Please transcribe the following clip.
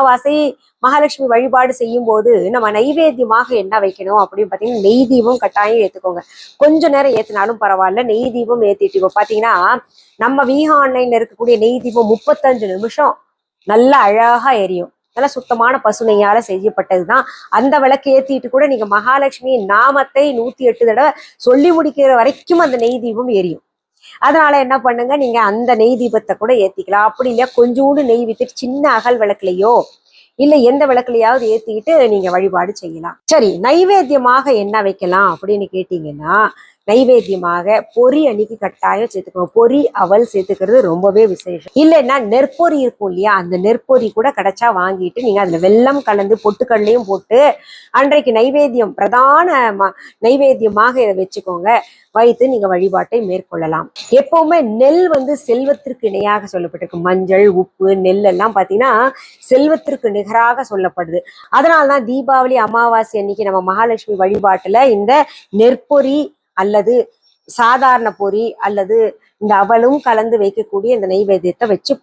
அமாவாசை மகாலட்சுமி வழிபாடு செய்யும் போது நம்ம நைவேத்தியமாக என்ன வைக்கணும் அப்படின்னு பாத்தீங்கன்னா, நெய் தீபம் கட்டாயம் ஏத்துக்கோங்க. கொஞ்ச நேரம் ஏத்தினாலும் பரவாயில்ல, நெய் தீபம் ஏத்திட்டு. இப்போ பாத்தீங்கன்னா நம்ம வீஹா ஆன்லைன்ல இருக்கக்கூடிய நெய் தீபம் 35 நிமிஷம் நல்லா அழகா எரியும். நல்லா சுத்தமான பசு நெய்யால செய்யப்பட்டதுதான். அந்த விளக்கு ஏத்திட்டு கூட நீங்க மகாலட்சுமியின் நாமத்தை 108 தடவை சொல்லி முடிக்கிற வரைக்கும் அந்த நெய் தீபம் எரியும். அதனால என்ன பண்ணுங்க, நீங்க அந்த நெய் தீபத்தை கூட ஏத்திக்கலாம். அப்படி இல்லையா கொஞ்சோண்டு நெய் வித்துட்டு சின்ன அகல் விளக்குலையோ இல்ல எந்த விளக்குலையாவது ஏத்திக்கிட்டு நீங்க வழிபாடு செய்யலாம். சரி, நைவேத்தியமாக என்ன வைக்கலாம் அப்படின்னு கேட்டீங்கன்னா, நைவேத்தியமாக பொரி அன்னைக்கு கட்டாயம் சேர்த்துக்கணும். பொரி அவல் சேர்த்துக்கிறது ரொம்பவே விசேஷம். இல்லைன்னா நெற்பொரி இருக்கும் இல்லையா, அந்த நெற்பொரி கூட கிடைச்சா வாங்கிட்டு நீங்க அதுல வெல்லம் கலந்து பொட்டுக்கடலையும் போட்டு அன்றைக்கு நைவேத்தியம் பிரதான நைவேத்தியமாக இதை வச்சுக்கோங்க. வைத்து நீங்க வழிபாட்டை மேற்கொள்ளலாம். எப்பவுமே நெல் செல்வத்திற்கு இணையாக சொல்லப்பட்டிருக்கு. மஞ்சள், உப்பு, நெல் எல்லாம் பாத்தீங்கன்னா செல்வத்திற்கு நிகராக சொல்லப்படுது. அதனால்தான் தீபாவளி அமாவாசை அன்னைக்கு நம்ம மகாலட்சுமி வழிபாட்டுல இந்த நெற்பொரி அல்லது சாதாரண பொரி அல்லது இந்த அவலும் கலந்து வைக்கக்கூடிய இந்த நைவேத்தியத்தை வச்சு